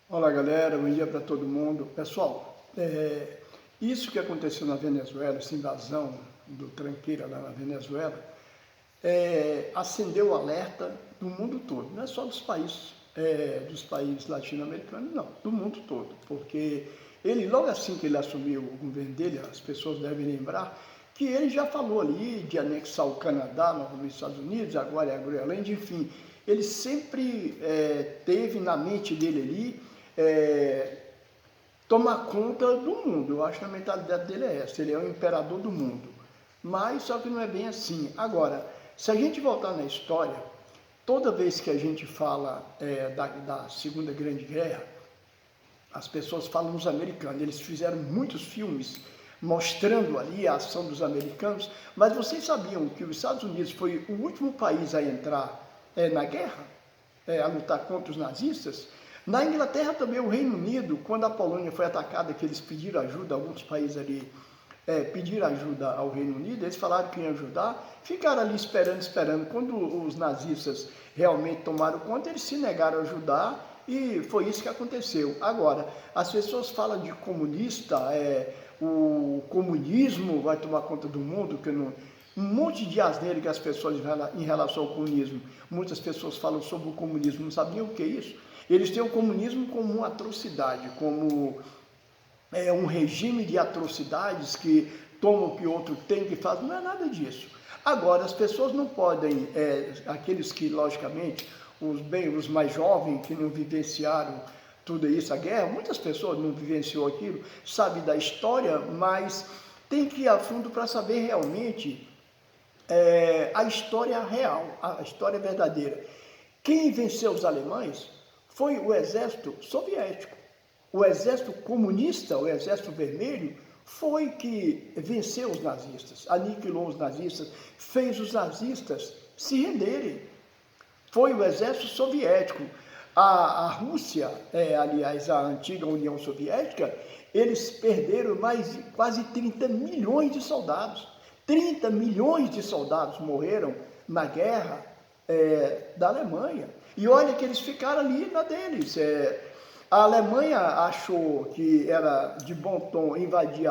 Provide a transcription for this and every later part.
Olá galera, bom dia para todo mundo. Pessoal, isso que aconteceu na Venezuela, essa invasão do tranqueira lá na Venezuela, acendeu o alerta do mundo todo, não é só dos países latino-americanos, não, do mundo todo, porque ele, logo assim que ele assumiu o governo dele, as pessoas devem lembrar que ele já falou ali de anexar o Canadá, novamente os Estados Unidos, agora é a Groenlândia, enfim, ele sempre teve na mente dele ali tomar conta do mundo. Eu acho que a mentalidade dele é essa, ele é o imperador do mundo. Mas só que não é bem assim. Agora, se a gente voltar na história, toda vez que a gente fala da Segunda Grande Guerra, as pessoas falam nos americanos, eles fizeram muitos filmes mostrando ali a ação dos americanos, mas vocês sabiam que os Estados Unidos foi o último país a entrar na guerra, a lutar contra os nazistas? Na Inglaterra também, o Reino Unido, quando a Polônia foi atacada, que eles pediram ajuda, alguns países ali pediram ajuda ao Reino Unido, eles falaram que iam ajudar, ficaram ali esperando. Quando os nazistas realmente tomaram conta, eles se negaram a ajudar e foi isso que aconteceu. Agora, as pessoas falam de comunista, o comunismo vai tomar conta do mundo, que não, um monte de asneira que as pessoas em relação ao comunismo. Muitas pessoas falam sobre o comunismo, não sabiam o que é isso. Eles têm o comunismo como uma atrocidade, como um regime de atrocidades que toma o que o outro tem, que faz, não é nada disso. Agora, as pessoas não podem, aqueles que, logicamente, os mais jovens, que não vivenciaram tudo isso, a guerra, muitas pessoas não vivenciou aquilo, sabe da história, mas tem que ir a fundo para saber realmente a história real, a história verdadeira. Quem venceu os alemães foi o exército soviético. O exército comunista, o exército vermelho, foi que venceu os nazistas, aniquilou os nazistas, fez os nazistas se renderem. Foi o exército soviético. A Rússia, aliás, a antiga União Soviética, eles perderam quase 30 milhões de soldados. 30 milhões de soldados morreram na guerra da Alemanha. E olha que eles ficaram ali na deles. A Alemanha achou que era de bom tom invadir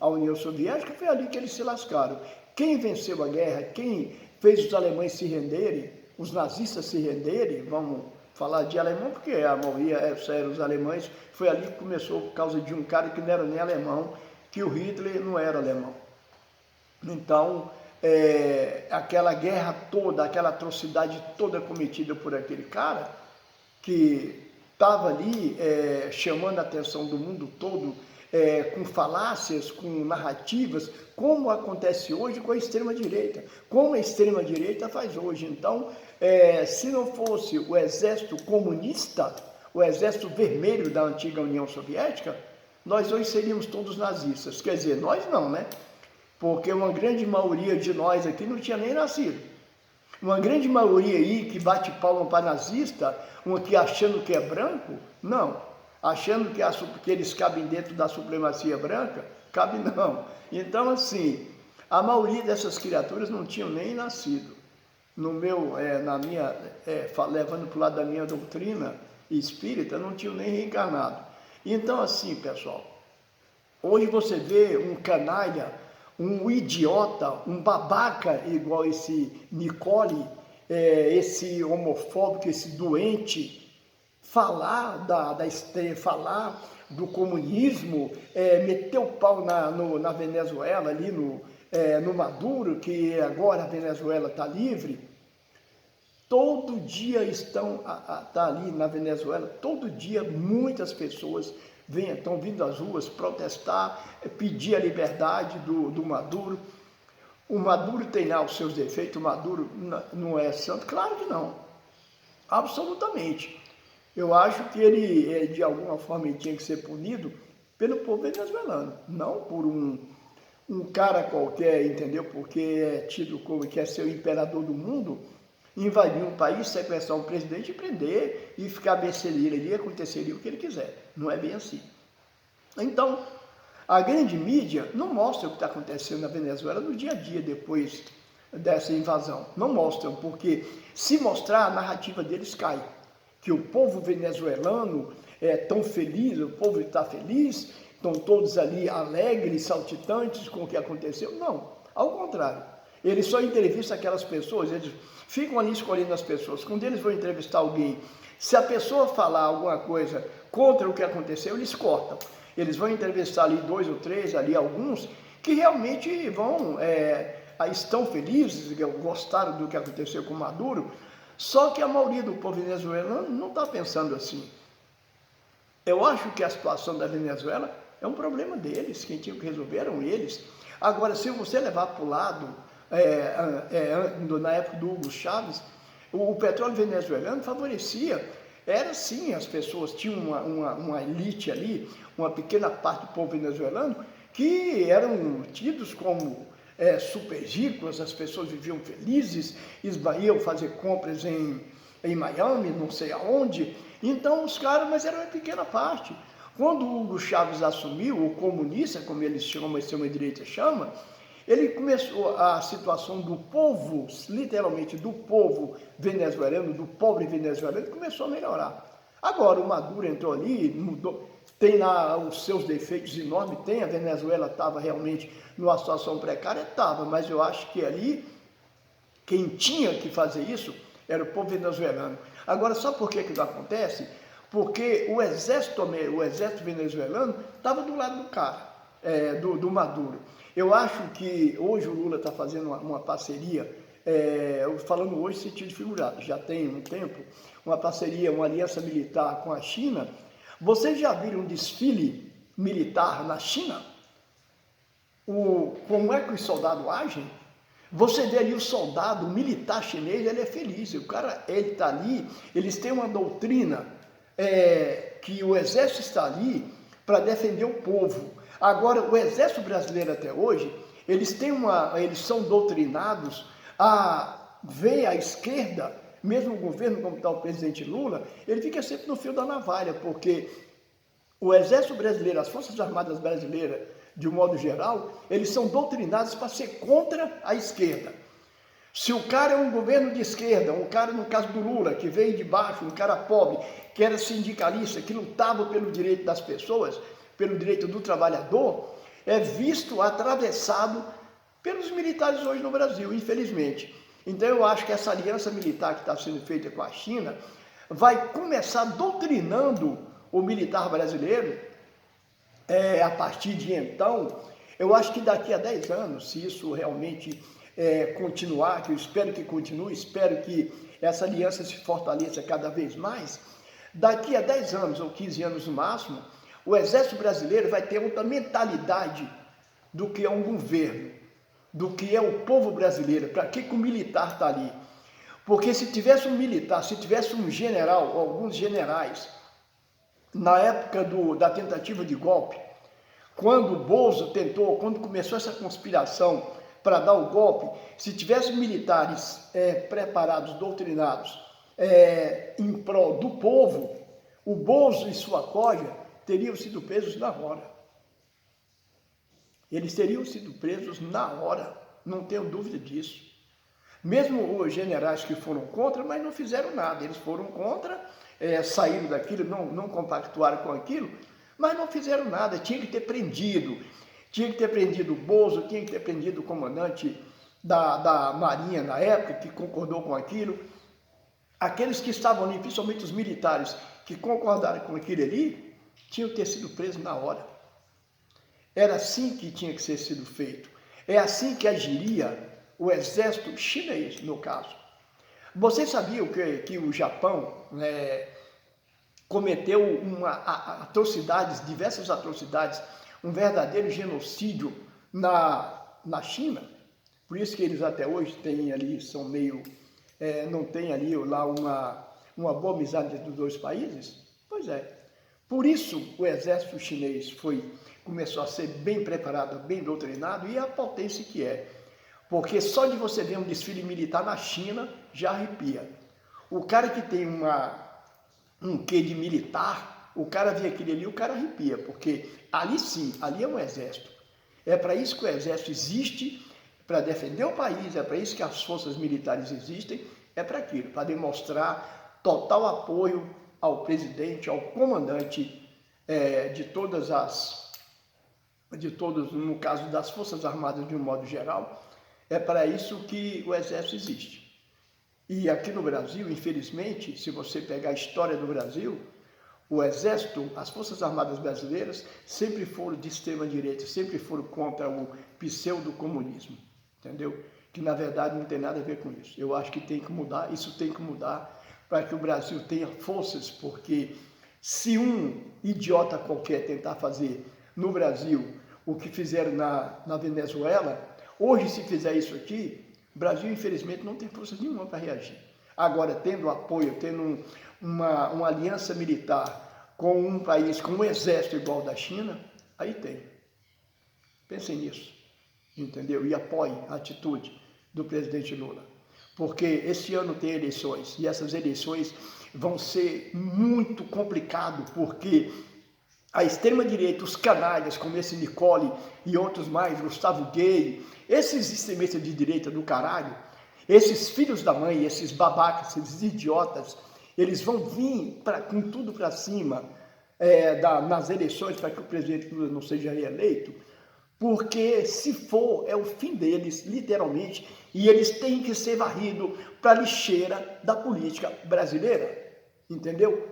a União Soviética, foi ali que eles se lascaram. Quem venceu a guerra, quem fez os alemães se renderem, os nazistas se renderem, vamos falar de alemão, porque a maioria eram os alemães, foi ali que começou por causa de um cara que não era nem alemão, que o Hitler não era alemão. Então, aquela guerra toda, aquela atrocidade toda cometida por aquele cara, que estava ali chamando a atenção do mundo todo, com falácias, com narrativas, como acontece hoje com a extrema-direita, como a extrema-direita faz hoje. Então, se não fosse o exército comunista, o exército vermelho da antiga União Soviética, nós hoje seríamos todos nazistas. Quer dizer, nós não, né? Porque uma grande maioria de nós aqui não tinha nem nascido. Uma grande maioria aí que bate palma para nazista, uma que achando que é branco, não. Achando que eles cabem dentro da supremacia branca, cabe não. Então, assim, a maioria dessas criaturas não tinham nem nascido. Levando para o lado da minha doutrina espírita, não tinham nem reencarnado. Então, assim, pessoal, hoje você vê um canalha, um idiota, um babaca igual esse Nicole, esse homofóbico, esse doente, falar falar do comunismo, meter o pau na Venezuela, ali no Maduro, que agora a Venezuela está livre. Todo dia tá ali na Venezuela, todo dia muitas pessoas estão vindo às ruas protestar, pedir a liberdade do Maduro. O Maduro tem lá os seus defeitos, o Maduro não é santo? Claro que não, absolutamente. Eu acho que ele, de alguma forma, ele tinha que ser punido pelo povo venezuelano, não por um cara qualquer, entendeu? Porque é tido como que é ser o imperador do mundo, invadir um país, sequestrar um presidente e prender e ficar mercenário ali, aconteceria o que ele quiser. Não é bem assim. Então, a grande mídia não mostra o que está acontecendo na Venezuela no dia a dia depois dessa invasão. Não mostram, porque se mostrar, a narrativa deles cai. que o povo venezuelano é tão feliz, o povo está feliz, estão todos ali alegres, saltitantes com o que aconteceu. Não, ao contrário. Eles só entrevistam aquelas pessoas, eles ficam ali escolhendo as pessoas. Quando eles vão entrevistar alguém, se a pessoa falar alguma coisa contra o que aconteceu, eles cortam. Eles vão entrevistar ali 2 ou 3, ali alguns, que realmente estão felizes, gostaram do que aconteceu com Maduro, só que a maioria do povo venezuelano não está pensando assim. Eu acho que a situação da Venezuela é um problema deles, quem tinha que resolver eram eles. Agora, se você levar para o lado, na época do Hugo Chávez, o petróleo venezuelano favorecia, era sim, as pessoas tinham uma elite ali, uma pequena parte do povo venezuelano, que eram tidos como super ricos, as pessoas viviam felizes, iam fazer compras em Miami, não sei aonde. Então os caras, mas era uma pequena parte. Quando o Hugo Chávez assumiu, o comunista, como eles chamam, a extrema-direita chama, ele começou a situação do povo, literalmente do povo venezuelano, do pobre venezuelano, começou a melhorar. Agora o Maduro entrou ali, mudou, tem lá os seus defeitos enormes, a Venezuela estava realmente numa situação precária, estava, mas eu acho que ali, quem tinha que fazer isso era o povo venezuelano. Agora, sabe por que não acontece? Porque o exército venezuelano estava do lado do cara, do Maduro. Eu acho que hoje o Lula está fazendo uma parceria, falando hoje em sentido figurado, já tem um tempo, uma parceria, uma aliança militar com a China. Vocês já viram um desfile militar na China? Como é que os soldados agem? Você vê ali o soldado, o militar chinês, ele é feliz, o cara, ele está ali, eles têm uma doutrina que o exército está ali para defender o povo. Agora, o exército brasileiro até hoje, eles são doutrinados a ver a esquerda, mesmo o governo como está o presidente Lula, ele fica sempre no fio da navalha, porque o exército brasileiro, as forças armadas brasileiras, de um modo geral, eles são doutrinados para ser contra a esquerda. Se o cara é um governo de esquerda, um cara, no caso do Lula, que veio de baixo, um cara pobre, que era sindicalista, que lutava pelo direito das pessoas, pelo direito do trabalhador, é visto atravessado pelos militares hoje no Brasil, infelizmente. Então eu acho que essa aliança militar que está sendo feita com a China vai começar doutrinando o militar brasileiro. A partir de então, eu acho que daqui a 10 anos, se isso realmente continuar, que eu espero que continue, espero que essa aliança se fortaleça cada vez mais, daqui a 10 anos ou 15 anos no máximo, o exército brasileiro vai ter outra mentalidade do que é um governo, do que é o povo brasileiro, para que o militar está ali. Porque se tivesse um militar, se tivesse um general, ou alguns generais, na época da tentativa de golpe, quando o Bozo quando começou essa conspiração para dar o golpe, se tivesse militares preparados, doutrinados, em prol do povo, o Bozo e sua corja teriam sido presos na hora. Eles teriam sido presos na hora, não tenho dúvida disso. Mesmo os generais que foram contra, mas não fizeram nada, eles foram contra, saíram daquilo, não compactuaram com aquilo, mas não fizeram nada, tinha que ter prendido o Bozo, tinha que ter prendido o comandante da Marinha na época, que concordou com aquilo. Aqueles que estavam ali, principalmente os militares, que concordaram com aquilo ali, tinham que ter sido presos na hora. Era assim que tinha que ser sido feito. É assim que agiria o exército chinês, no caso. Vocês sabiam que o Japão cometeu diversas atrocidades, um verdadeiro genocídio na China? Por isso que eles até hoje têm ali, são meio, não tem ali lá uma boa amizade entre os dois países? Pois é. Por isso o exército chinês começou a ser bem preparado, bem doutrinado, e a potência que é. Porque só de você ver um desfile militar na China, já arrepia. O cara que tem um quê de militar, o cara vê aquele ali, o cara arrepia, porque ali sim, ali é um exército. É para isso que o exército existe, para defender o país, é para isso que as forças militares existem, é para aquilo, para demonstrar total apoio ao presidente, ao comandante no caso das Forças Armadas de um modo geral. É para isso que o Exército existe. E aqui no Brasil, infelizmente, se você pegar a história do Brasil, o Exército, as Forças Armadas brasileiras sempre foram de extrema-direita, sempre foram contra o pseudo-comunismo, entendeu? Que na verdade não tem nada a ver com isso. Eu acho que tem que mudar, isso tem que mudar para que o Brasil tenha forças, porque se um idiota qualquer tentar fazer no Brasil o que fizeram na Venezuela, hoje se fizer isso aqui, o Brasil infelizmente não tem força nenhuma para reagir. Agora, tendo apoio, tendo uma aliança militar com um país, com um exército igual ao da China, aí tem. Pensem nisso, entendeu? E apoie a atitude do presidente Lula. Porque esse ano tem eleições, e essas eleições vão ser muito complicadas, porque a extrema-direita, os canalhas, como esse Nicole e outros mais, Gustavo Gay, esses extremistas de direita do caralho, esses filhos da mãe, esses babacas, esses idiotas, eles vão vir com tudo para cima nas eleições para que o presidente Lula não seja reeleito, porque se for, é o fim deles, literalmente, e eles têm que ser varridos para a lixeira da política brasileira, entendeu?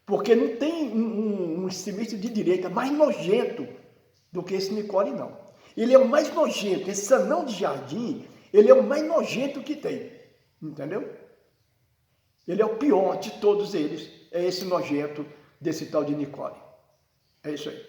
Porque não tem um extremista de direita mais nojento do que esse Nicole, não. Ele é o mais nojento, esse anão de jardim, ele é o mais nojento que tem, entendeu? Ele é o pior de todos eles, é esse nojento desse tal de Nicole. É isso aí.